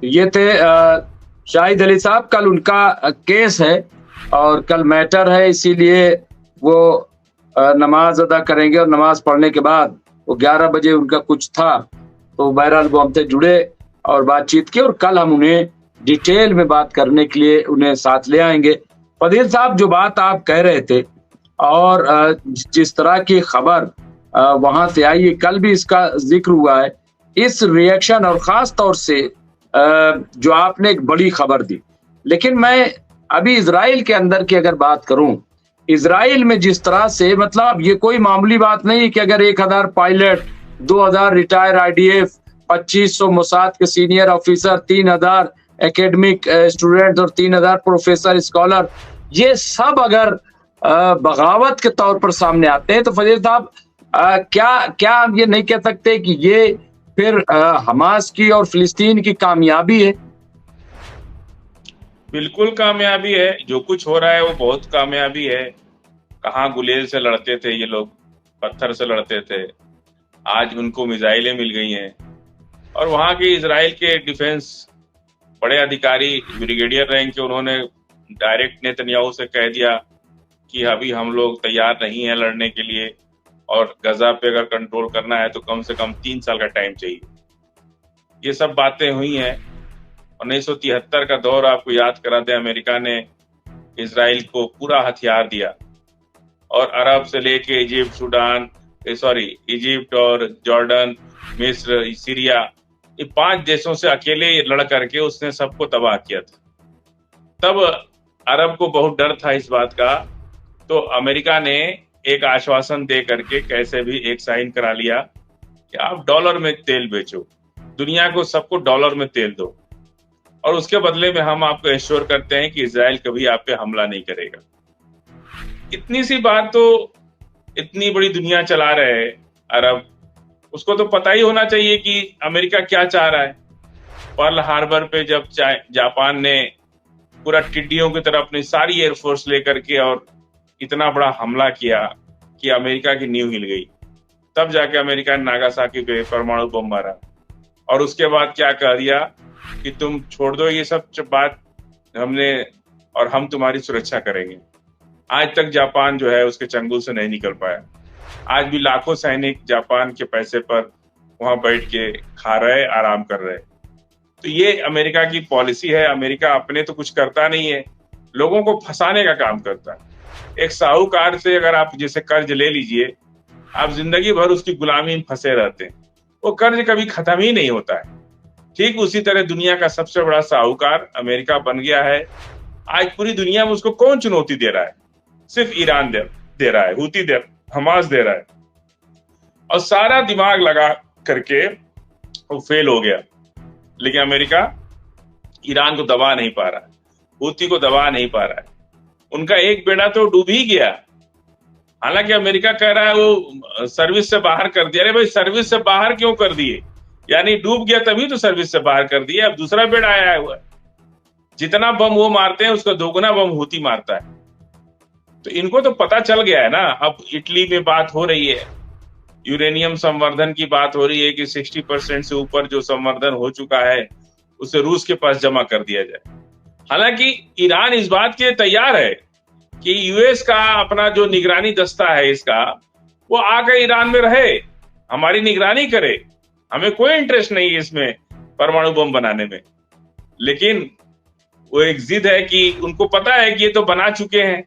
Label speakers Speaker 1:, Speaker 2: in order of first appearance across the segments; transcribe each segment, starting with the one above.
Speaker 1: ये थे शाहिद अली साहब। कल उनका केस है और कल मैटर है, इसीलिए वो नमाज अदा करेंगे और नमाज पढ़ने के बाद वो 11 बजे उनका कुछ था, तो बहरहाल वो हमसे जुड़े और बातचीत की और कल हम उन्हें डिटेल में बात करने के लिए उन्हें साथ ले आएंगे। फजील साहब, जो बात आप कह रहे थे और जिस तरह की खबर वहां से आई है, कल भी इसका जिक्र हुआ है, इस रिएक्शन और खास तौर से जो आपने एक बड़ी खबर दी। लेकिन मैं अभी इजराइल के अंदर की अगर बात करूं, इजराइल में जिस तरह से, मतलब ये कोई मामूली बात नहीं है कि अगर 1000 पायलट, 2000 रिटायर आईडीएफ, 2500 मोसाद के सीनियर ऑफिसर, 3000 एकेडमिक स्टूडेंट और 3000 प्रोफेसर स्कॉलर, ये सब अगर बगावत के तौर पर सामने आते हैं, तो फजील साहब क्या क्या हम ये नहीं कह सकते कि ये फिर हमास की और फिलिस्तीन की कामयाबी है?
Speaker 2: बिल्कुल कामयाबी है। जो कुछ हो रहा है वो बहुत कामयाबी है। कहाँ गुलेल से लड़ते थे ये लोग, पत्थर से लड़ते थे, आज उनको मिसाइलें मिल गई हैं। और वहां के इजराइल के डिफेंस बड़े अधिकारी, ब्रिगेडियर रैंक के, उन्होंने डायरेक्ट नेतन्याहू से कह दिया कि अभी हम लोग तैयार नहीं है लड़ने के लिए, और गजा पे अगर कंट्रोल करना है तो कम से कम 3 साल का टाइम चाहिए। ये सब बातें हुई हैं। 1973 का दौर आपको याद करा दें, अमेरिका ने इजराइल को पूरा हथियार दिया और अरब से लेके इजिप्ट, इजिप्ट और जॉर्डन, मिस्र, सीरिया, ये 5 देशों से अकेले लड़ करके उसने सबको तबाह किया था। तब अरब को बहुत डर था इस बात का, तो अमेरिका ने एक आश्वासन दे करके कैसे भी एक साइन करा लिया कि आप डॉलर में तेल बेचो, दुनिया को सबको डॉलर में तेल दो, और उसके बदले में हम आपको एश्योर करते हैं कि इजराइल कभी आप पे हमला नहीं करेगा। इतनी सी बात तो, इतनी बड़ी दुनिया चला रहे हैं अरब, उसको तो पता ही होना चाहिए कि अमेरिका क्या चाह रहा है। पर्ल हार्बर पे जब जापान ने पूरा टिड्डियों की तरह अपनी सारी एयरफोर्स लेकर के और इतना बड़ा हमला किया कि अमेरिका की नींव हिल गई, तब जाके अमेरिका ने नागासाकी पे परमाणु बम मारा और उसके बाद क्या कह दिया कि तुम छोड़ दो ये सब बात, हमने और हम तुम्हारी सुरक्षा करेंगे। आज तक जापान जो है उसके चंगुल से नहीं निकल पाया। आज भी लाखों सैनिक जापान के पैसे पर वहां बैठ के खा रहे, आराम कर रहे। तो ये अमेरिका की पॉलिसी है। अमेरिका अपने तो कुछ करता नहीं है, लोगों को फंसाने का काम करता है। एक साहूकार से अगर आप जैसे कर्ज ले लीजिए, आप जिंदगी भर उसकी गुलामी में फंसे रहते हैं, वो कर्ज कभी खत्म ही नहीं होता है। ठीक उसी तरह दुनिया का सबसे बड़ा साहूकार अमेरिका बन गया है। आज पूरी दुनिया में उसको कौन चुनौती दे रहा है? सिर्फ ईरान दे रहा है, हूती हमास दे रहा है, और सारा दिमाग लगा करके वो फेल हो गया। लेकिन अमेरिका ईरान को दबा नहीं पा रहा है, हूती को दबा नहीं पा रहा है। उनका एक बेड़ा तो डूब ही गया। हालांकि अमेरिका कह रहा है वो सर्विस से बाहर कर दिया। अरे भाई, सर्विस से बाहर क्यों कर दिए? यानी डूब गया तभी तो सर्विस से बाहर कर दिया, अब दूसरा बेड़ा आया हुआ है। जितना बम वो मारते हैं उसका दोगुना बम हूती मारता है। तो इनको तो पता चल गया है ना। अब इटली में बात हो रही है, यूरेनियम संवर्धन की बात हो रही है कि 60% से ऊपर जो संवर्धन हो चुका है उसे रूस के पास जमा कर दिया जाए। हालांकि ईरान इस बात के लिए तैयार है कि यूएस का अपना जो निगरानी दस्ता है इसका, वो आकर ईरान में रहे, हमारी निगरानी करे। हमें कोई इंटरेस्ट नहीं है इसमें परमाणु बम बनाने में। लेकिन वो एक जिद है कि उनको पता है कि ये तो बना चुके हैं,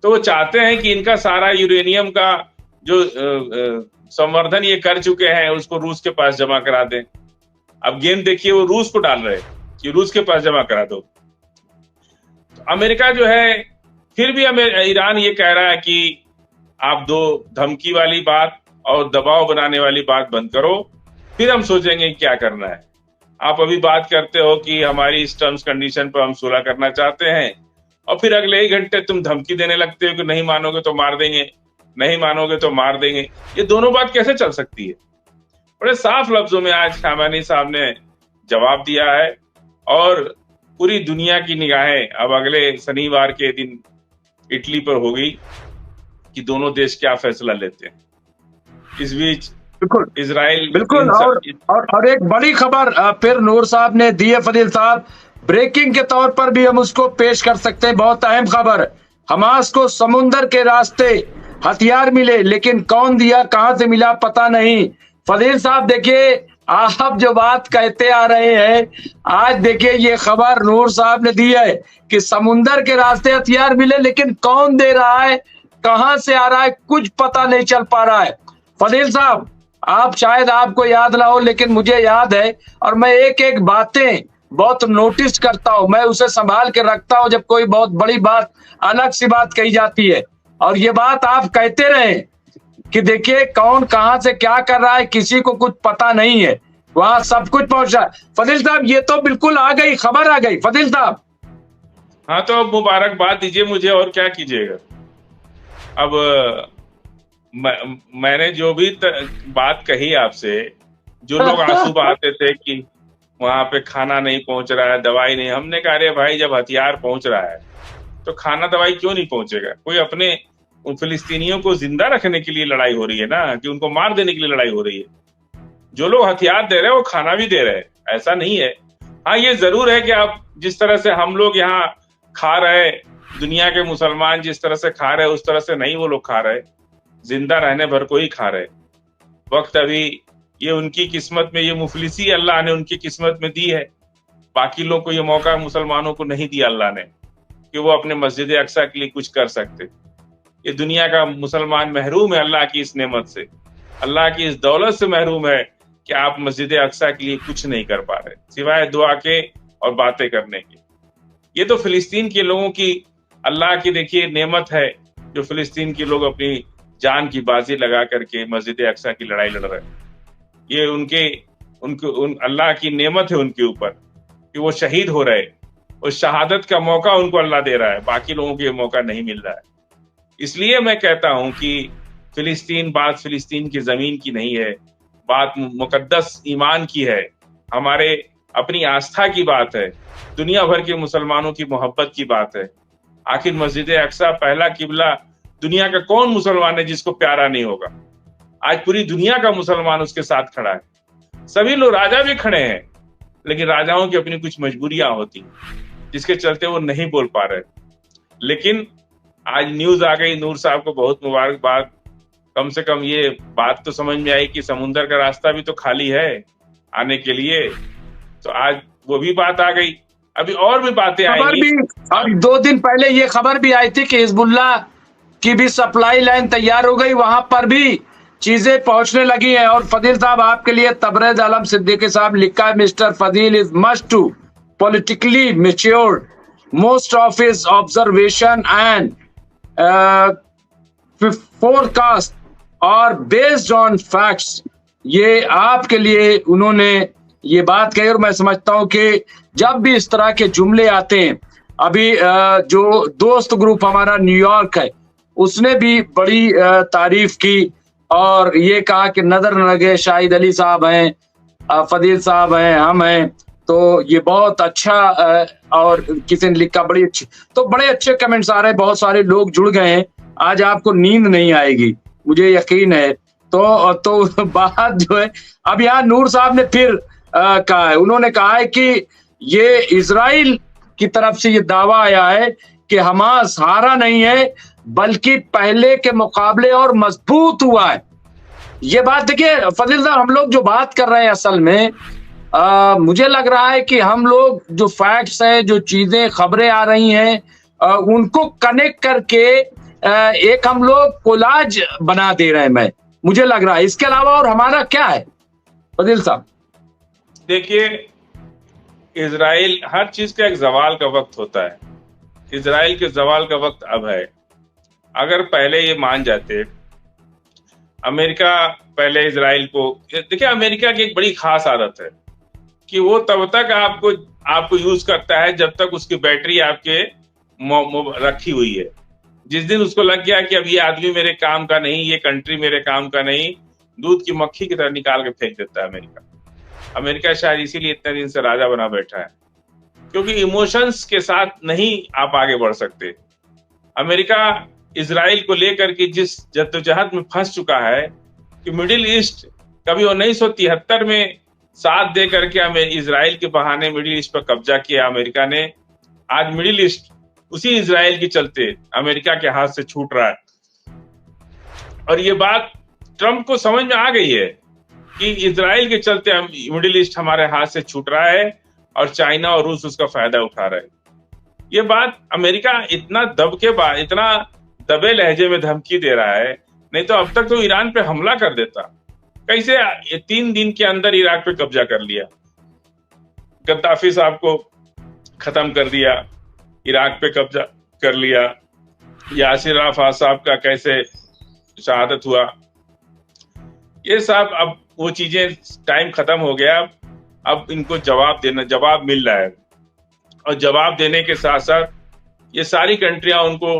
Speaker 2: तो वो चाहते हैं कि इनका सारा यूरेनियम का जो संवर्धन ये कर चुके हैं उसको रूस के पास जमा करा दें। अब गेंद देखिए, वो रूस को डाल रहे हैं कि रूस के पास जमा करा दो। तो अमेरिका जो है, फिर भी ईरान ये कह रहा है कि आप दो धमकी वाली बात और दबाव बनाने वाली बात बंद करो, फिर हम सोचेंगे क्या करना है। आप अभी बात करते हो कि हमारी इस टर्म्स कंडीशन पर हम सुलह करना चाहते हैं, और फिर अगले ही घंटे तुम धमकी देने लगते हो कि नहीं मानोगे तो मार देंगे, नहीं मानोगे तो मार देंगे। ये दोनों बात कैसे चल सकती है? बड़े साफ लफ्जों में आज खामेनी साहब ने जवाब दिया है, और पूरी दुनिया की निगाहें अब अगले शनिवार के दिन इटली पर होगी कि दोनों देश क्या फैसला लेते हैं। इस बीच
Speaker 1: बिल्कुल
Speaker 2: इजराइल
Speaker 1: बिल्कुल। और एक बड़ी खबर फिर नूर साहब ने दी है, फजील साहब, ब्रेकिंग के तौर पर भी हम उसको पेश कर सकते हैं। बहुत अहम खबर, हमास को समुंदर के रास्ते हथियार मिले, लेकिन कौन दिया, कहां से मिला, पता नहीं। फजील साहब देखिए, आप जो बात कहते आ रहे हैं, आज देखिए ये खबर नूर साहब ने दी है कि समुंदर के रास्ते हथियार मिले, लेकिन कौन दे रहा है, कहां से आ रहा है, कुछ पता नहीं चल पा रहा है। फजील साहब, आप शायद आपको याद ना हो, लेकिन मुझे याद है, और मैं एक एक बातें बहुत नोटिस करता हूं, मैं उसे संभाल के रखता हूं जब कोई बहुत बड़ी बात, अलग सी बात कही जाती है। और ये बात आप कहते रहे कि देखिए कौन कहां से क्या कर रहा है, किसी को कुछ पता नहीं है, वहां सब कुछ पहुंच रहा है। फजील साहब, ये तो बिल्कुल आ गई, खबर आ गई फजील साहब।
Speaker 2: हाँ, तो अब मुबारकबाद दीजिए मुझे, और क्या कीजिएगा। अब मैंने जो भी बात कही आपसे, जो लोग आंसू बहाते थे कि वहां पे खाना नहीं पहुंच रहा है, दवाई नहीं, हमने कहा अरे भाई, जब हथियार पहुंच रहा है तो खाना दवाई क्यों नहीं पहुंचेगा। कोई अपने उन फिलिस्तीनियों को जिंदा रखने के लिए लड़ाई हो रही है ना, कि उनको मार देने के लिए लड़ाई हो रही है। जो लोग हथियार दे रहे हैं वो खाना भी दे रहे हैं, ऐसा नहीं है। हाँ, ये जरूर है कि आप जिस तरह से हम लोग यहाँ खा रहे, दुनिया के मुसलमान जिस तरह से खा रहे उस तरह से नहीं वो लोग खा रहे, जिंदा रहने भर को ही खा रहे। वक्त अभी ये उनकी किस्मत में, ये मुफलिसी अल्लाह ने उनकी किस्मत में दी है। बाकी लोग को ये मौका मुसलमानों को नहीं दिया अल्लाह ने कि वो अपने मस्जिद अक्सा के लिए कुछ कर सकते। ये दुनिया का मुसलमान महरूम है अल्लाह की इस नेमत से, अल्लाह की इस दौलत से महरूम है कि आप मस्जिद अक्सा के लिए कुछ नहीं कर पा रहे सिवाय दुआ के और बातें करने के। ये तो फिलिस्तीन के लोगों की अल्लाह की देखिए नेमत है, जो फिलिस्तीन के लोग अपनी जान की बाजी लगा करके मस्जिद अक्सा की लड़ाई लड़ रहे हैं। ये उन अल्लाह की नेमत है उनके ऊपर कि वो शहीद हो रहे, उस शहादत का मौका उनको अल्लाह दे रहा है, बाकी लोगों को ये मौका नहीं मिल रहा है। इसलिए मैं कहता हूं कि फिलिस्तीन बात फिलिस्तीन की जमीन की नहीं है, बात मुकद्दस ईमान की है, हमारे अपनी आस्था की बात है, दुनिया भर के मुसलमानों की मोहब्बत की बात है। आखिर मस्जिद अक्सा पहला किबला, दुनिया का कौन मुसलमान है जिसको प्यारा नहीं होगा। आज पूरी दुनिया का मुसलमान उसके साथ खड़ा है, सभी लोग, राजा भी खड़े हैं, लेकिन राजाओं की अपनी कुछ मजबूरियां होती जिसके चलते वो नहीं बोल पा रहे। लेकिन आज न्यूज आ गई, नूर साहब को बहुत मुबारकबाद, कम से कम ये बात तो समझ में आई कि समुंदर का रास्ता भी तो खाली है आने के लिए। तो आज वो भी बात आ गई, अभी और भी बातें आएंगी।
Speaker 1: अब 2 दिन पहले ये खबर भी आई थी कि हिजबुल्लाह की भी सप्लाई लाइन तैयार हो गई, वहां पर भी चीजें पहुंचने लगी हैं। और फजील साहब, आपके लिए तबरेज आलम सिद्दीकी साहब लिखा है, mister Fazil is much too politically matured, most of his observation and forecast are based on facts। ये आपके लिए उन्होंने ये बात कही, और मैं समझता हूं कि जब भी इस तरह के जुमले आते हैं, अभी जो दोस्त ग्रुप हमारा न्यूयॉर्क है उसने भी बड़ी तारीफ की और ये कहा कि नजर न लगे, शाहिद अली साहब हैं, फजील साहब हैं, हम हैं, तो ये बहुत अच्छा। और किसी ने लिखा बड़ी अच्छी, तो बड़े अच्छे कमेंट्स आ रहे हैं, बहुत सारे लोग जुड़ गए हैं। आज आपको नींद नहीं आएगी, मुझे यकीन है। तो बात जो है, अब यहाँ नूर साहब ने फिर कहा है, उन्होंने कहा है कि ये इजराइल की तरफ से ये दावा आया है कि हमास हारा नहीं है, बल्कि पहले के मुकाबले और मजबूत हुआ है। ये बात देखिए फजील साहब, हम लोग जो बात कर रहे हैं असल में, मुझे लग रहा है कि हम लोग जो फैक्ट्स हैं, जो चीजें खबरें आ रही हैं, उनको कनेक्ट करके एक हम लोग कोलाज बना दे रहे हैं, मुझे लग रहा है। इसके अलावा और हमारा क्या है फजील साहब?
Speaker 2: देखिए, इजराइल, हर चीज का एक जवाल का वक्त होता है, इजराइल के जवाल का वक्त अब है। अगर पहले ये मान जाते, अमेरिका पहले इजराइल को, देखिए अमेरिका की एक बड़ी खास आदत है कि वो तब तक आपको यूज करता है जब तक उसकी बैटरी आपके रखी हुई है। जिस दिन उसको लग गया कि अब ये आदमी मेरे काम का नहीं, ये कंट्री मेरे काम का नहीं, दूध की मक्खी की तरह निकाल के फेंक देता है अमेरिका शायद इसीलिए इतने दिन से राजा बना बैठा है, क्योंकि इमोशंस के साथ नहीं आप आगे बढ़ सकते। अमेरिका इजराइल को लेकर के जिस जद्दोजहद में फंस चुका है कि मिडिल ईस्ट कभी 1973 में साथ दे करके इजराइल के बहाने मिडिल ईस्ट पर कब्जा किया अमेरिका ने। आज मिडिल ईस्ट उसी इजराइल के चलते अमेरिका के हाथ से छूट रहा है। और ये बात ट्रंप को समझ में आ गई है कि इजराइल के चलते मिडिल ईस्ट हमारे हाथ से छूट रहा है और चाइना और रूस उसका फायदा उठा रहे हैं। ये बात अमेरिका इतना इतना दबे लहजे में धमकी दे रहा है, नहीं तो अब तक तो ईरान पे हमला कर देता। कैसे 3 दिन के अंदर इराक पे कब्जा कर लिया, गद्दाफी साहब को खत्म कर दिया, इराक पे कब्जा कर लिया, यासिर अराफात साहब का कैसे शहादत हुआ। ये सब अब वो चीजें टाइम खत्म हो गया। अब इनको जवाब मिल रहा है, और जवाब देने के साथ साथ ये सारी कंट्रियां उनको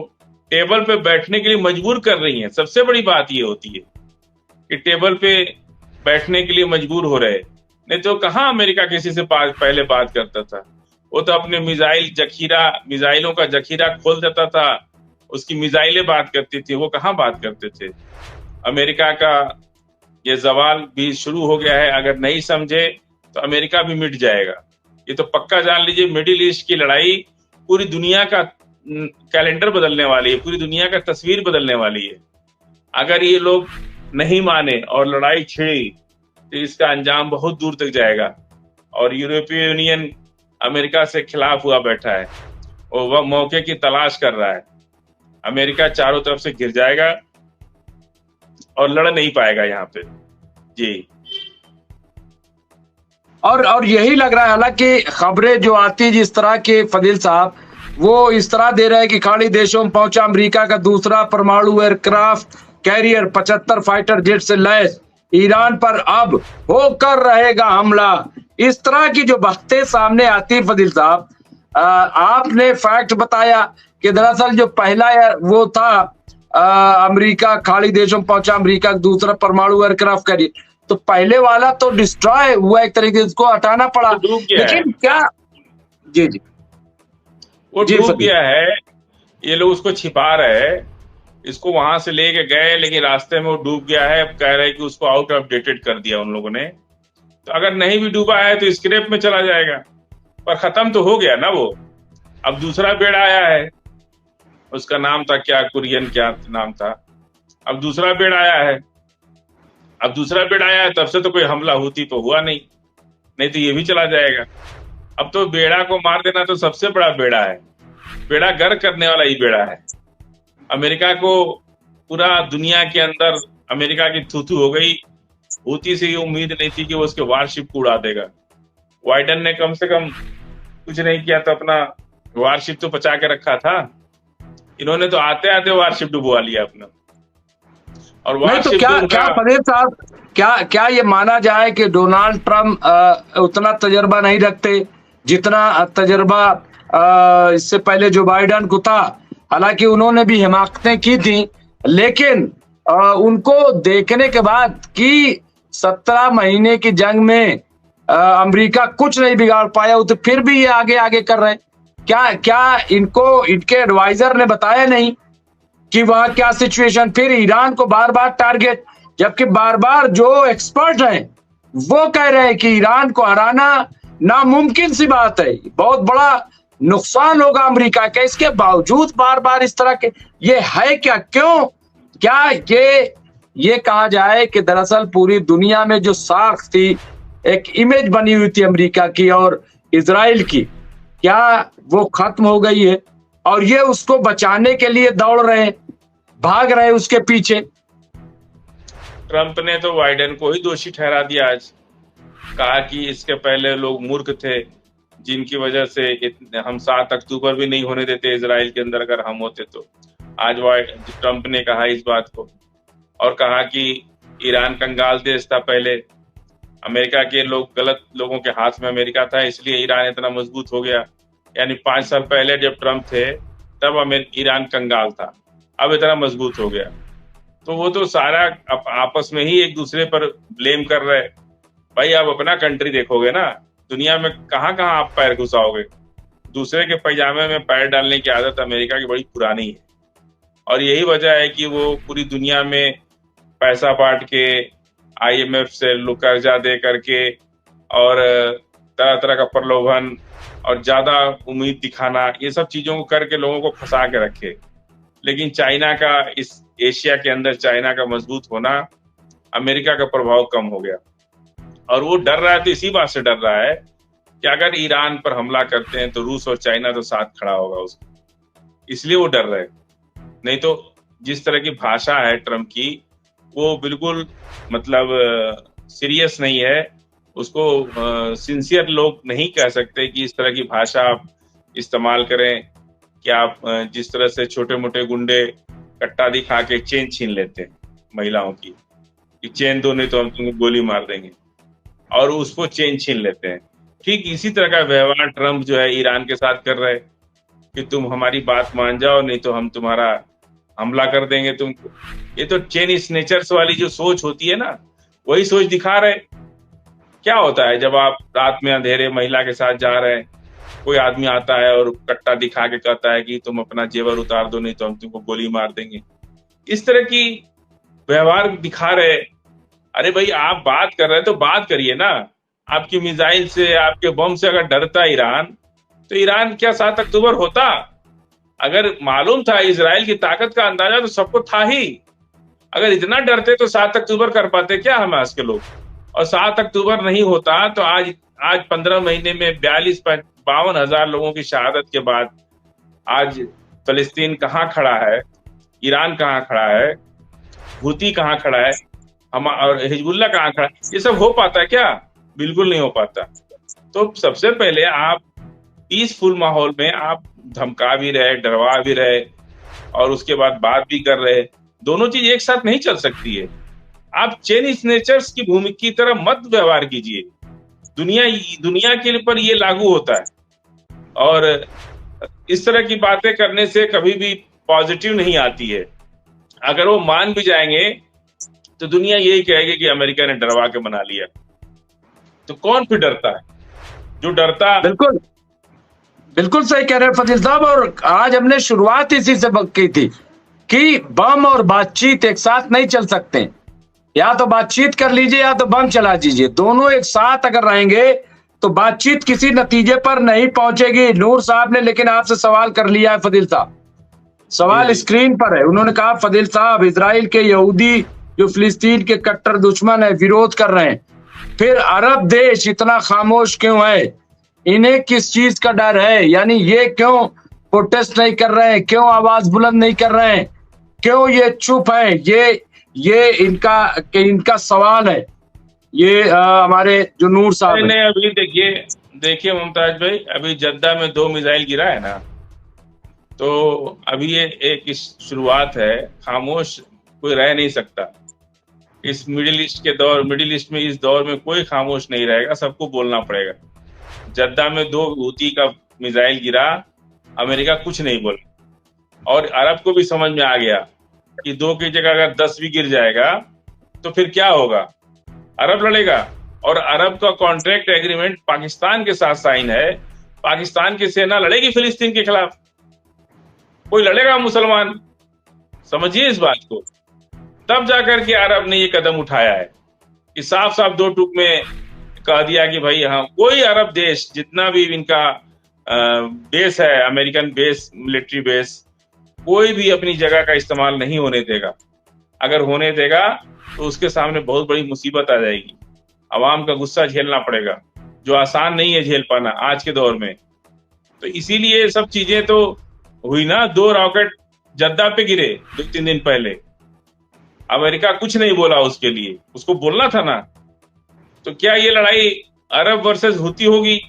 Speaker 2: टेबल पे बैठने के लिए मजबूर कर रही हैं। सबसे बड़ी बात ये होती है कि टेबल पे बैठने के लिए मजबूर हो रहे, नहीं तो कहां अमेरिका किसी से पहले बात करता था। वो तो अपने मिसाइलों का जखीरा खोल देता था, उसकी मिसाइलें बात करती थी, वो कहां बात करते थे। अमेरिका का ये जवाल भी शुरू हो गया है। अगर नहीं समझे तो अमेरिका भी मिट जाएगा। ये तो पक्का जान लीजिए, मिडिल ईस्ट की लड़ाई पूरी दुनिया का कैलेंडर बदलने वाली है, पूरी दुनिया का तस्वीर बदलने वाली है। अगर ये लोग नहीं माने और लड़ाई छिड़ी तो इसका अंजाम बहुत दूर तक जाएगा। और यूरोपीय यूनियन अमेरिका से खिलाफ हुआ बैठा है और वह मौके की तलाश कर रहा है। अमेरिका चारों तरफ से घिर जाएगा और लड़ नहीं पाएगा यहाँ पे जी।
Speaker 1: और यही लग रहा है, हालांकि खबरें जो आती जिस तरह के फजील साहब, वो इस तरह दे रहे हैं कि खाड़ी देशों में पहुंचा अमेरिका का दूसरा परमाणु एयरक्राफ्ट कैरियर 75 फाइटर जेट से लैस, ईरान पर अब होकर रहेगा हमला। इस तरह की जो बातें सामने आती फजील साहब, आपने फैक्ट बताया कि दरअसल जो पहला वो था अमेरिका खाड़ी देशों में पहुंचा अमेरिका का दूसरा परमाणु एयरक्राफ्ट कैरियर, तो पहले वाला तो डिस्ट्रॉय हुआ, एक तरीके से उसको हटाना पड़ा। लेकिन क्या जी
Speaker 2: वो डूब गया है। ये लोग उसको छिपा रहे हैं, इसको वहां से लेके गए लेकिन रास्ते में वो डूब गया है। अब कह रहे हैं कि उसको आउट ऑफ डेटेड कर दिया उन लोगों ने। तो अगर नहीं भी डूबा है तो स्क्रैप में चला जाएगा, पर खत्म तो हो गया ना वो। अब दूसरा बेड़ा आया है, उसका नाम था क्या, कुरियन क्या नाम था। अब दूसरा बेड़ा आया है, तब से तो कोई हमला होती तो हुआ नहीं तो ये भी चला जाएगा। अब तो बेड़ा को मार देना तो सबसे बड़ा बेड़ा है, बेड़ा गर्क करने वाला ही बेड़ा है। अमेरिका को पूरा दुनिया के अंदर अमेरिका की थूथू हो गई। हूती से ये उम्मीद नहीं थी कि वो उसके वारशिप को उड़ा देगा। बाइडेन ने कम से कम कुछ नहीं किया तो अपना वारशिप तो बचा के रखा था। इन्होंने तो आते आते वारशिप डुबवा लिया अपना। और
Speaker 1: नहीं तो क्या फरीद साहब, क्या ये माना जाए कि डोनाल्ड ट्रंप उतना तजर्बा नहीं रखते जितना तजर्बा इससे पहले जो बाइडेन को था। हालांकि उन्होंने भी हिमाकतें की थी, लेकिन उनको देखने के बाद कि 17 महीने की जंग में अमेरिका कुछ नहीं बिगाड़ पाया, तो फिर भी ये आगे कर रहे हैं। क्या इनको इनके एडवाइजर ने बताया नहीं कि वहां क्या सिचुएशन। फिर ईरान को बार बार टारगेट, जबकि बार बार जो एक्सपर्ट हैं वो कह रहे हैं कि ईरान को हराना नामुमकिन सी बात है, बहुत बड़ा नुकसान होगा अमेरिका का। इसके बावजूद बार बार इस तरह के ये है क्या ये कहा जाए कि दरअसल पूरी दुनिया में जो साख थी, एक इमेज बनी हुई थी अमेरिका की और इजराइल की, क्या वो खत्म हो गई है और ये उसको बचाने के लिए दौड़ रहे हैं, भाग रहे हैं उसके पीछे।
Speaker 2: ट्रंप ने तो बाइडेन को ही दोषी ठहरा दिया आज, कहा कि इसके पहले लोग मूर्ख थे जिनकी वजह से हम 7 अक्टूबर भी नहीं होने देते इजराइल के अंदर, अगर हम होते तो। आज ट्रंप ने कहा इस बात को, और कहा कि ईरान कंगाल देश था पहले, अमेरिका के लोग गलत लोगों के हाथ में अमेरिका था, इसलिए ईरान इतना मजबूत हो गया। यानी 5 साल पहले जब ट्रंप थे तब ईरान कंगाल था, अब इतना मजबूत हो गया। तो वो तो सारा आपस में ही एक दूसरे पर ब्लेम कर रहे। भाई आप अपना कंट्री देखोगे ना, दुनिया में कहाँ आप पैर घुसाओगे। दूसरे के पैजामे में पैर डालने की आदत अमेरिका की बड़ी पुरानी है, और यही वजह है कि वो पूरी दुनिया में पैसा बांट के IMF से कर्जा दे करके और तरह तरह का प्रलोभन और ज्यादा उम्मीद दिखाना, ये सब चीजों को करके लोगों को फंसा के रखे। लेकिन चाइना का, इस एशिया के अंदर चाइना का मजबूत होना, अमेरिका का प्रभाव कम हो गया। और वो डर रहा है, तो इसी बात से डर रहा है कि अगर ईरान पर हमला करते हैं तो रूस और चाइना तो साथ खड़ा होगा उसको, इसलिए वो डर रहे। नहीं तो जिस तरह की भाषा है ट्रम्प की, वो बिल्कुल मतलब सीरियस नहीं है। उसको सिंसियर लोग नहीं कह सकते कि इस तरह की भाषा आप इस्तेमाल करें कि आप जिस तरह से छोटे मोटे गुंडे कट्टा दिखा के चेन छीन लेते हैं महिलाओं की, कि चेन दो नहीं तो हम तुमको गोली मार देंगे, और उसको चेन छीन लेते हैं। ठीक इसी तरह का व्यवहार ट्रम्प जो है ईरान के साथ कर रहे, कि तुम हमारी बात मान जाओ नहीं तो हम तुम्हारा हमला कर देंगे तुमको। ये तो चेन स्नेचर्स वाली जो सोच होती है ना, वही सोच दिखा रहे। क्या होता है जब आप रात में अंधेरे महिला के साथ जा रहे हैं, कोई आदमी आता है और कट्टा दिखा के कहता है कि तुम अपना जेवर उतार दो नहीं तो हम तुमको गोली मार देंगे। इस तरह की व्यवहार दिखा रहे। अरे भाई, आप बात कर रहे हैं तो बात करिए ना। आपकी मिसाइल से, आपके बम से अगर डरता ईरान, तो ईरान क्या 7 अक्टूबर होता? अगर मालूम था, इजराइल की ताकत का अंदाजा तो सबको था ही। अगर इतना डरते तो 7 अक्टूबर कर पाते क्या हमास के लोग? और 7 अक्टूबर नहीं होता तो आज 15 महीने में 42-52 हजार लोगों की शहादत के बाद आज फलस्तीन कहाँ खड़ा है, ईरान कहाँ खड़ा है, हूती कहाँ खड़ा है, हम और हिजबुल्लाह कहाँ खड़ा है? ये सब हो पाता क्या? बिल्कुल नहीं हो पाता। तो सबसे पहले आप पीसफुल माहौल में आप धमका भी रहे, डरवा भी रहे, और उसके बाद बात भी कर रहे। दोनों चीज एक साथ नहीं चल सकती है। आप चेन स्नेचर्स की भूमिका की तरह मत व्यवहार कीजिए। दुनिया के पर ये लागू होता है, और इस तरह की बातें करने से कभी भी पॉजिटिव नहीं आती है। अगर वो मान भी जाएंगे तो दुनिया यही कहेगी कि अमेरिका ने डरवा के बना लिया। तो कौन फिर डरता है? जो डरता।
Speaker 1: बिल्कुल बिल्कुल सही कह रहे हैं फजील साहब। और आज हमने शुरुआत इसी से की थी कि बम और बातचीत एक साथ नहीं चल सकते। या तो बातचीत कर लीजिए या तो बम चला दीजिए। दोनों एक साथ अगर रहेंगे तो बातचीत किसी नतीजे पर नहीं पहुंचेगी। नूर साहब ने लेकिन आपसे सवाल कर लिया है फजील साहब, सवाल स्क्रीन पर है। उन्होंने कहा, फजील साहब, इजराइल के यहूदी जो फिलिस्तीन के कट्टर दुश्मन है, विरोध कर रहे हैं, फिर अरब देश इतना खामोश क्यों है? इन्हें किस चीज का डर है? यानी ये क्यों प्रोटेस्ट नहीं कर रहे हैं? क्यों आवाज बुलंद नहीं कर रहे हैं? क्यों ये चुप है? ये इनका सवाल है। ये हमारे जो नूर साहब
Speaker 2: नहीं, अभी देखिए मुमताज भाई, अभी जद्दा में 2 मिसाइल गिरा है ना, तो अभी ये एक शुरुआत है। खामोश कोई रह नहीं सकता। इस मिडिल ईस्ट में इस दौर में कोई खामोश नहीं रहेगा, सबको बोलना पड़ेगा। जद्दा में 2 हूती का मिसाइल गिरा, अमेरिका कुछ नहीं बोला, और अरब को भी समझ में आ गया कि 2 की जगह अगर 10 भी गिर जाएगा तो फिर क्या होगा? अरब लड़ेगा। और अरब का कॉन्ट्रैक्ट एग्रीमेंट पाकिस्तान के साथ साइन है। पाकिस्तान की सेना लड़ेगी फिलिस्तीन के खिलाफ, कोई लड़ेगा मुसलमान। समझिए इस बात को। तब जाकर के अरब ने ये कदम उठाया है कि साफ साफ 2 टूक में कह दिया कि भाई, हाँ, कोई अरब देश जितना भी इनका बेस है, अमेरिकन बेस, मिलिट्री बेस, कोई भी अपनी जगह का इस्तेमाल नहीं होने देगा। अगर होने देगा तो उसके सामने बहुत बड़ी मुसीबत आ जाएगी। अवाम का गुस्सा झेलना पड़ेगा, जो आसान नहीं है झेल पाना आज के दौर में। तो इसीलिए सब चीजें तो हुई ना। 2 रॉकेट जद्दा पे गिरे 2-3 दिन पहले, अमेरिका कुछ नहीं बोला उसके लिए, उसको बोलना था ना। तो क्या ये लड़ाई अरब वर्सेस हूती होगी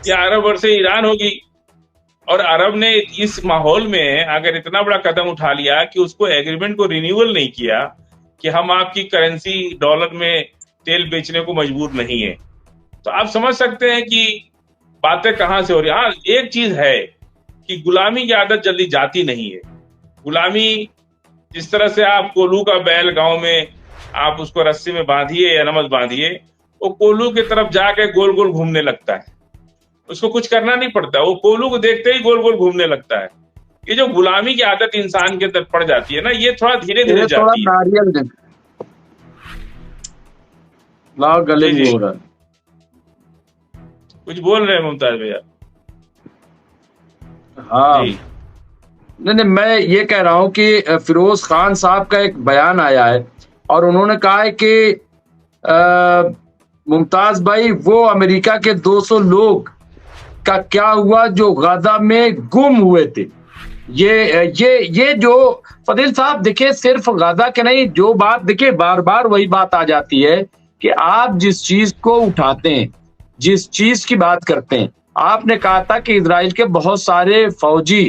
Speaker 2: या अरब वर्सेस ईरान होगी? और अरब ने इस माहौल में अगर इतना बड़ा कदम उठा लिया कि उसको एग्रीमेंट को रिन्यूअल नहीं किया कि हम आपकी करेंसी डॉलर में तेल बेचने को मजबूर नहीं है, तो आप समझ सकते हैं कि बातें कहां से हो रही है। हाँ, एक चीज है कि गुलामी की आदत जल्दी जाती नहीं है। गुलामी, जिस तरह से आप कोल्हू का बैल गांव में आप उसको रस्सी में बांधिए या नमक बांधिए, वो कोल्हू की तरफ जाके गोल गोल घूमने लगता है। उसको कुछ करना नहीं पड़ता, वो कोल्हू को देखते ही गोल गोल घूमने लगता है। ये जो गुलामी की आदत इंसान के अंदर पड़ जाती है ना, ये थोड़ा धीरे धीरे जाती है।
Speaker 1: लाओ गले
Speaker 2: जी
Speaker 1: में
Speaker 2: जी,
Speaker 1: हो रहा।
Speaker 2: कुछ बोल रहे हैं मुमताज भैया?
Speaker 1: हाँ,
Speaker 2: जी
Speaker 1: नहीं नहीं, मैं ये कह रहा हूँ कि फिरोज खान साहब का एक बयान आया है और उन्होंने कहा है कि अ, मुमताज भाई, वो अमेरिका के 200 लोग का क्या हुआ जो गाजा में गुम हुए थे। ये जो फजील साहब, देखिए सिर्फ गाजा के नहीं, जो बात देखिए बार बार वही बात आ जाती है कि आप जिस चीज को उठाते हैं, जिस चीज की बात करते हैं, आपने कहा था कि इजराइल के बहुत सारे फौजी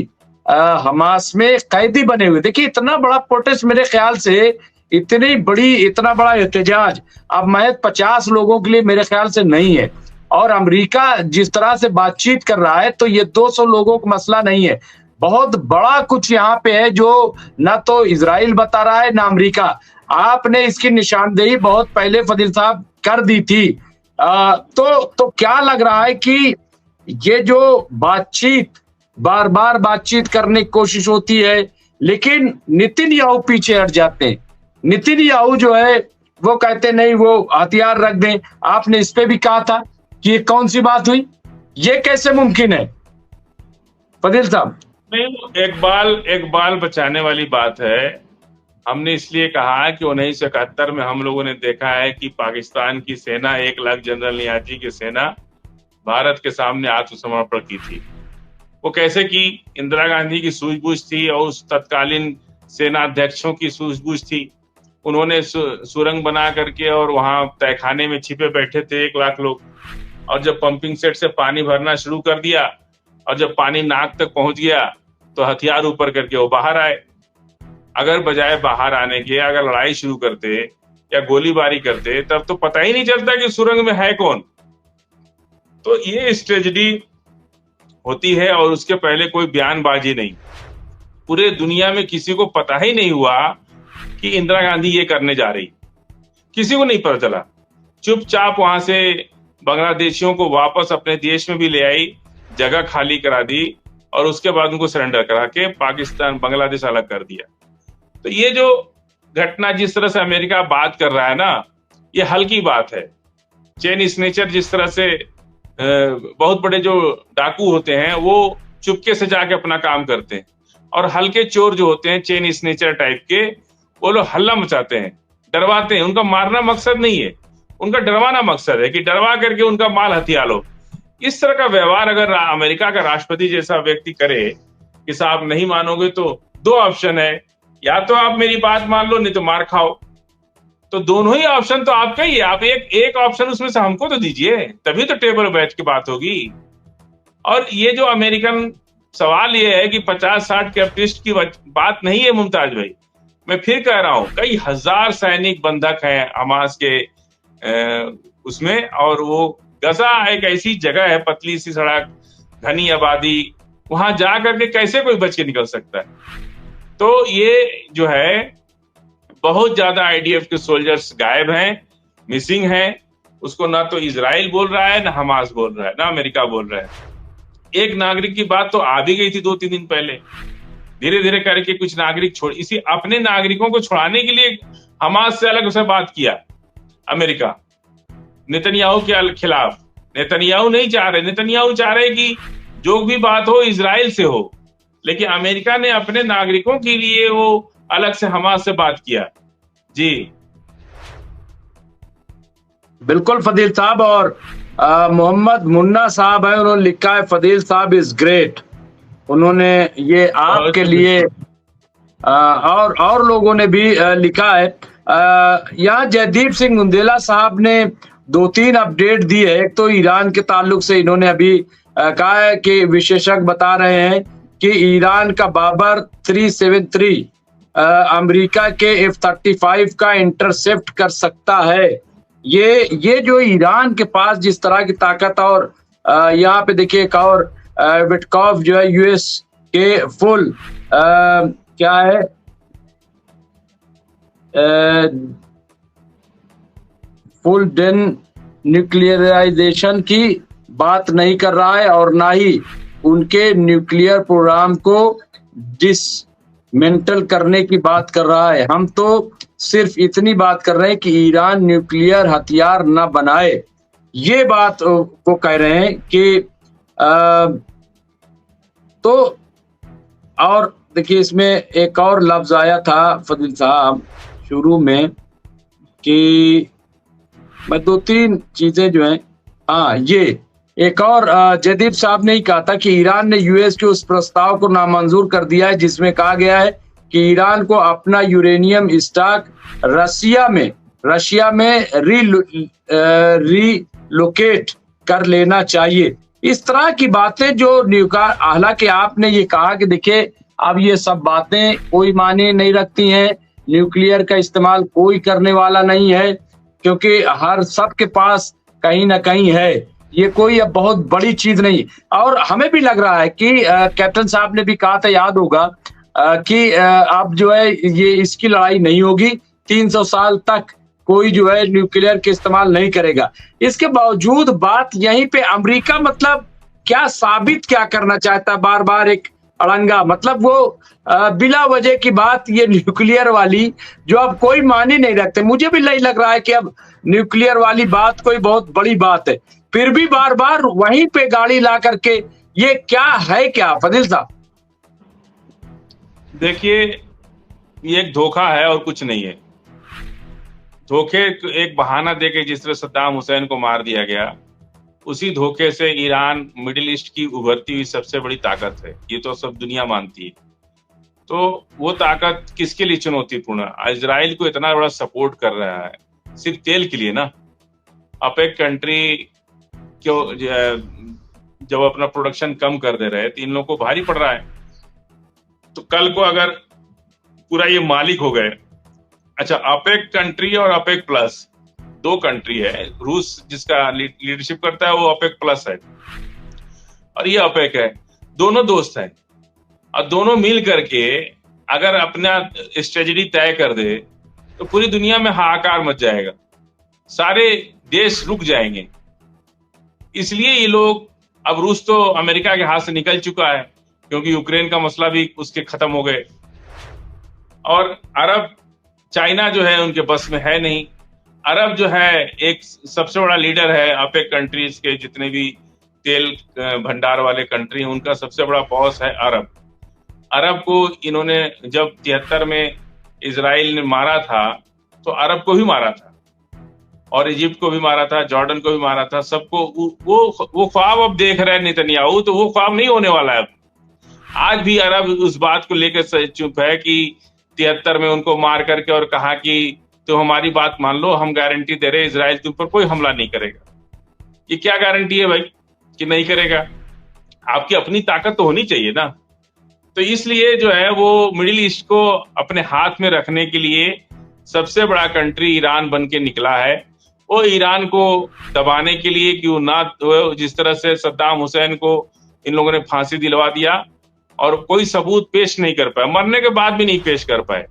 Speaker 1: हमास में कैदी बने हुए। देखिए इतना बड़ा प्रोटेस्ट, मेरे ख्याल से इतना बड़ा एहतजाज अब महज 50 लोगों के लिए मेरे ख्याल से नहीं है। और अमेरिका जिस तरह से बातचीत कर रहा है, तो ये 200 लोगों का मसला नहीं है, बहुत बड़ा कुछ यहाँ पे है जो ना तो इजराइल बता रहा है ना अमेरिका। आपने इसकी निशानदेही बहुत पहले फजील साहब कर दी थी। तो क्या लग रहा है कि ये जो बातचीत, बार बार बातचीत करने की कोशिश होती है, लेकिन नितिन याहू पीछे हट जाते हैं। नितिन याहू जो है वो कहते नहीं, वो हथियार रख दें। आपने इस पे भी कहा था कि ये कौन सी बात हुई, ये कैसे मुमकिन है फजील साहब?
Speaker 2: नहीं, वो एक बाल बचाने वाली बात है। हमने इसलिए कहा कि 1971 में हम लोगों ने देखा है कि पाकिस्तान की सेना, 1 लाख जनरल नियाजी की सेना भारत के सामने आत्मसमर्पण की थी। वो कैसे की? इंदिरा गांधी की सूझबूझ थी और उस तत्कालीन सेना अध्यक्षों की सूझबूझ थी। उन्होंने सुरंग बना करके और वहां तहखाने में छिपे बैठे थे 1 लाख लोग, और जब पंपिंग सेट से पानी भरना शुरू कर दिया और जब पानी नाक तक पहुंच गया तो हथियार ऊपर करके वो बाहर आए। अगर बजाय बाहर आने के अगर लड़ाई शुरू करते या गोलीबारी करते, तब तो पता ही नहीं चलता कि सुरंग में है कौन। तो ये स्ट्रेटजी होती है और उसके पहले कोई बयानबाजी नहीं। पूरे दुनिया में किसी को पता ही नहीं हुआ कि इंदिरा गांधी ये करने जा रही, किसी को नहीं पता चला। चुपचाप वहां से बांग्लादेशियों को वापस अपने देश में भी ले आई, जगह खाली करा दी और उसके बाद उनको सरेंडर करा के पाकिस्तान बांग्लादेश अलग कर दिया। तो ये जो घटना जिस तरह से अमेरिका बात कर रहा है ना, ये हल्की बात है। चेन स्नेचर जिस तरह से बहुत बड़े जो डाकू होते हैं वो चुपके से जाके अपना काम करते हैं, और हल्के चोर जो होते हैं चेन स्नेचर टाइप के, वो लोग हल्ला मचाते हैं, डरवाते हैं। उनका मारना मकसद नहीं है, उनका डरवाना मकसद है कि डरवा करके उनका माल हथिया लो। इस तरह का व्यवहार अगर अमेरिका का राष्ट्रपति जैसा व्यक्ति करे कि साहब नहीं मानोगे तो 2 ऑप्शन है, या तो आप मेरी बात मान लो नहीं तो मार खाओ। तो दोनों ही ऑप्शन तो आपका ही है, आप एक ऑप्शन उसमें से हमको तो दीजिए, तभी तो टेबल बैठ के बात होगी। और ये जो अमेरिकन सवाल ये है कि 50-60 कैपिटलिस्ट की बात नहीं है मुमताज भाई। मैं फिर कह रहा हूं, कई हजार सैनिक बंधक हैं हमास के उसमें, और वो गजा एक ऐसी जगह है, पतली सी सड़क, घनी आबादी, वहां जा करके कैसे कोई बच के निकल सकता है? तो ये जो है बहुत ज्यादा आईडीएफ के सोल्जर्स गायब हैं, मिसिंग हैं। उसको ना तो इजराइल बोल रहा है, ना हमास बोल रहा है, ना अमेरिका बोल रहा है। एक नागरिक की बात तो आ भी गई थी 2-3 दिन पहले, धीरे धीरे करके कुछ नागरिक छोड़, इसी अपने नागरिकों को छुड़ाने के लिए हमास से अलग से बात किया अमेरिका नेतन्याहू के खिलाफ। नेतन्याहू नहीं चाह रहे, नेतन्याहू चाह रहे कि जो भी बात हो इजराइल से हो, लेकिन अमेरिका ने अपने नागरिकों के लिए वो अलग से हमास से बात किया। जी
Speaker 1: बिल्कुल फदील साहब। और मोहम्मद मुन्ना साहब है, उन्होंने लिखा है फदील साहब इज ग्रेट। उन्होंने ये आपके लिए और लोगों ने भी लिखा है। यहाँ जयदीप सिंह मुंदेला साहब ने 2-3 अपडेट दी है। एक तो ईरान के ताल्लुक से इन्होंने अभी कहा है कि विशेषज्ञ बता रहे हैं कि ईरान का बाबर 373 अमेरिका के F-35 का इंटरसेप्ट कर सकता है। ये जो ईरान के पास जिस तरह की ताकत, और यहाँ पे देखिए एक और विटकॉफ जो है यूएस के फुल क्या है फुल डेन न्यूक्लियराइजेशन की बात नहीं कर रहा है और ना ही उनके न्यूक्लियर प्रोग्राम को मेंटल करने की बात कर रहा है। हम तो सिर्फ इतनी बात कर रहे हैं कि ईरान न्यूक्लियर हथियार न बनाए, ये बात को कह रहे हैं कि तो और देखिए इसमें एक और लफ्ज आया था फजील साहब शुरू में कि मैं 2-3 चीजें जो हैं, हाँ ये एक और जदीद साहब ने ही कहा था कि ईरान ने यूएस के उस प्रस्ताव को नामंजूर कर दिया है जिसमें कहा गया है कि ईरान को अपना यूरेनियम स्टॉक रशिया में रीलोकेट कर लेना चाहिए। इस तरह की बातें जो न्यूक्लियर, हालांकि आपने ये कहा कि देखिए अब ये सब बातें कोई मायने नहीं रखती हैं, न्यूक्लियर का इस्तेमाल कोई करने वाला नहीं है क्योंकि हर सबके पास कहीं ना कहीं है, ये कोई अब बहुत बड़ी चीज नहीं। और हमें भी लग रहा है कि कैप्टन साहब ने भी कहा था, याद होगा कि अब जो है ये इसकी लड़ाई नहीं होगी, 300 साल तक कोई जो है न्यूक्लियर के इस्तेमाल नहीं करेगा। इसके बावजूद बात यहीं पे अमेरिका मतलब क्या साबित क्या करना चाहता है, बार बार एक अड़ंगा, मतलब वो बिला वजह की बात ये न्यूक्लियर वाली जो अब कोई मानी नहीं रखते। मुझे भी नहीं लग रहा है कि अब न्यूक्लियर वाली बात कोई बहुत बड़ी बात है, फिर भी बार बार वहीं पे गाड़ी ला करके ये क्या है क्या फजील साहब?
Speaker 2: देखिए ये एक धोखा है और कुछ नहीं है। धोखे एक बहाना देके जिस तरह सद्दाम हुसैन को मार दिया गया, उसी धोखे से ईरान मिडिल ईस्ट की उभरती हुई सबसे बड़ी ताकत है, ये तो सब दुनिया मानती है। तो वो ताकत किसके लिए चुनौतीपूर्ण है? इजराइल को इतना बड़ा सपोर्ट कर रहा है सिर्फ तेल के लिए ना। अपेक कंट्री क्यों जब अपना प्रोडक्शन कम कर दे रहे हैं तो इन लोगों को भारी पड़ रहा है। तो कल को अगर पूरा ये मालिक हो गए, अच्छा अपेक कंट्री और अपेक प्लस दो कंट्री है, रूस जिसका लीडरशिप करता है वो अपेक प्लस है और ये अपेक है, दोनों दोस्त हैं और दोनों मिल करके अगर अपना स्ट्रेटजी तय कर दे तो पूरी दुनिया में हाहाकार मच जाएगा, सारे देश रुक जाएंगे। इसलिए ये लोग, अब रूस तो अमेरिका के हाथ से निकल चुका है क्योंकि यूक्रेन का मसला भी उसके खत्म हो गए, और अरब, चाइना जो है उनके बस में है नहीं। अरब जो है एक सबसे बड़ा लीडर है अपेक कंट्रीज के, जितने भी तेल भंडार वाले कंट्री हैं उनका सबसे बड़ा बॉस है अरब। अरब को इन्होंने जब 73 में इजराइल ने मारा था तो अरब को भी मारा था और इजिप्ट को भी मारा था, जॉर्डन को भी मारा था, सबको। वो ख्वाब अब देख रहे हैं नेतन्याहू, तो वो ख्वाब नहीं होने वाला है अब। आज भी अरब उस बात को लेकर चुप है कि 73 में उनको मार करके और कहा कि तो हमारी बात मान लो, हम गारंटी दे रहे इजराइल के ऊपर कोई हमला नहीं करेगा। ये क्या गारंटी है भाई कि नहीं करेगा? आपकी अपनी ताकत तो होनी चाहिए ना। तो इसलिए जो है वो मिडिल ईस्ट को अपने हाथ में रखने के लिए सबसे बड़ा कंट्री ईरान बन के निकला है। वो ईरान को दबाने के लिए कि वो ना, जिस तरह से सद्दाम हुसैन को इन लोगों ने फांसी दिलवा दिया और कोई सबूत पेश नहीं कर पाए, मरने के बाद भी नहीं पेश कर पाए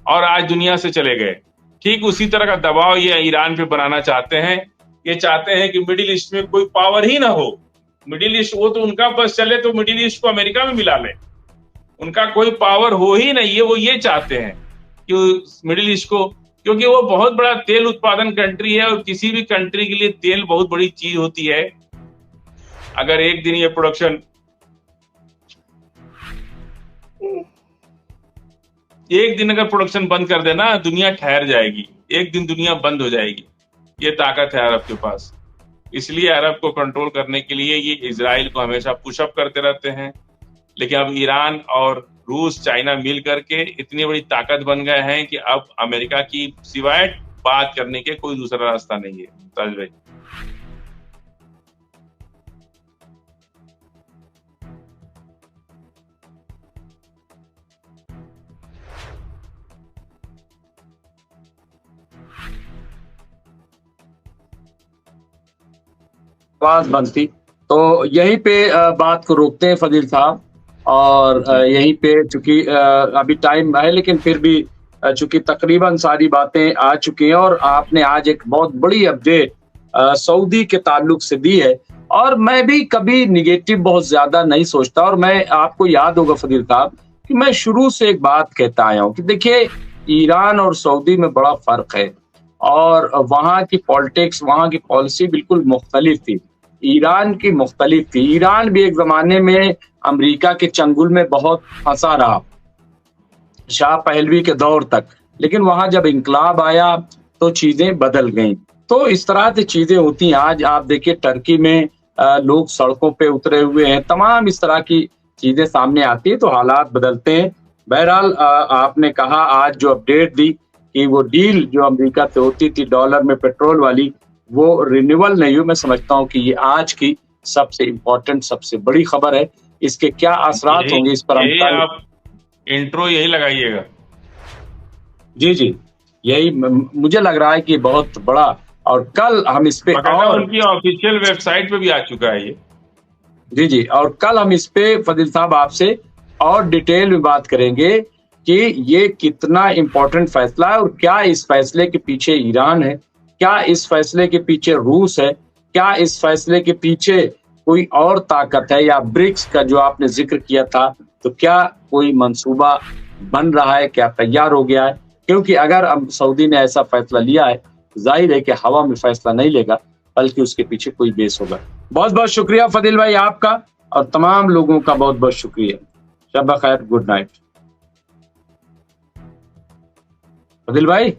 Speaker 2: और आज दुनिया से चले गए, ठीक उसी तरह का दबाव ये ईरान पे बनाना चाहते हैं। ये चाहते हैं कि मिडिल ईस्ट में कोई पावर ही ना हो। मिडिल ईस्ट वो तो उनका बस चले तो मिडिल ईस्ट को अमेरिका में मिला ले, उनका कोई पावर हो ही नहीं है। वो ये चाहते हैं कि मिडिल ईस्ट को, क्योंकि वो बहुत बड़ा तेल उत्पादन कंट्री है और किसी भी कंट्री के लिए तेल बहुत बड़ी चीज होती है। अगर एक दिन ये प्रोडक्शन, एक दिन अगर प्रोडक्शन बंद कर देना, दुनिया ठहर जाएगी, एक दिन दुनिया बंद हो जाएगी। ये ताकत है अरब के पास। इसलिए अरब को कंट्रोल करने के लिए ये इजराइल को हमेशा पुशअप करते रहते हैं। लेकिन अब ईरान और रूस, चाइना मिल करके इतनी बड़ी ताकत बन गए हैं कि अब अमेरिका की सिवाय बात करने के कोई दूसरा रास्ता नहीं है। ताज भाई,
Speaker 1: आवाज बनती तो यहीं पे बात को रोकते हैं फजील साहब, और यहीं पे चूंकि अभी टाइम है लेकिन फिर भी चूंकि तकरीबन सारी बातें आ चुकी हैं और आपने आज एक बहुत बड़ी अपडेट सऊदी के ताल्लुक से दी है, और मैं भी कभी निगेटिव बहुत ज्यादा नहीं सोचता। और मैं, आपको याद होगा फजील साहब कि मैं शुरू से एक बात कहता आया हूँ कि देखिए ईरान और सऊदी में बड़ा फ़र्क है और वहाँ की पॉलिटिक्स, वहाँ की पॉलिसी बिल्कुल मुख्तलिफ थी। ईरान की मुख्तलिफ थी। ईरान भी एक ज़माने में अमेरिका के चंगुल में बहुत फँसा रहा, शाह पहलवी के दौर तक। लेकिन वहाँ जब इंकलाब आया तो चीज़ें बदल गईं। तो इस तरह से चीज़ें होती हैं। आज आप देखिए टर्की में लोग सड़कों पे उतरे हुए हैं, तमाम इस तरह की चीज़ें सामने आती हैं तो हालात बदलते हैं। बहरहाल आपने कहा आज जो अपडेट दी कि वो डील जो अमेरिका से होती थी डॉलर में पेट्रोल वाली, वो रिन्यूअल नहीं हुई। मैं समझता हूँ कि ये आज की सबसे इम्पोर्टेंट, सबसे बड़ी खबर है। इसके क्या असरात
Speaker 2: यही
Speaker 1: होंगे इस पर हम
Speaker 2: यही
Speaker 1: कल
Speaker 2: आप इंट्रो यही लगाइएगा।
Speaker 1: जी, जी। यही मुझे लग रहा है कि बहुत बड़ा और कल हम इस पे
Speaker 2: बकायदा
Speaker 1: और
Speaker 2: उनकी ऑफिशियल वेबसाइट पे भी आ चुका है ये।
Speaker 1: जी, जी और कल हम इस पे फ़ज़ील साहब आपसे और डिटेल में बात करेंगे कि ये कितना इम्पोर्टेंट फ़ैसला है और क्या इस फ़ैसले के पीछे ईरान है? क्या इस फ़ैसले के पीछे रूस है? क्या इस फ़ैसले के पीछे कोई और ताकत है या ब्रिक्स का जो आपने ज़िक्र किया था, तो क्या कोई मंसूबा बन रहा है? क्या तैयार हो गया है? क्योंकि अगर सऊदी ने ऐसा फ़ैसला लिया है, ज़ाहिर है कि हवा में फ़ैसला नहीं लेगा, बल्कि उसके पीछे कोई बेस होगा। बहुत-बहुत शुक्रिया फ़ज़ील भाई आपका और तमाम लोगों का बहुत-बहुत शुक्रिया। शब ख़ैर, गुड नाइट। फ़ज़ील भाई।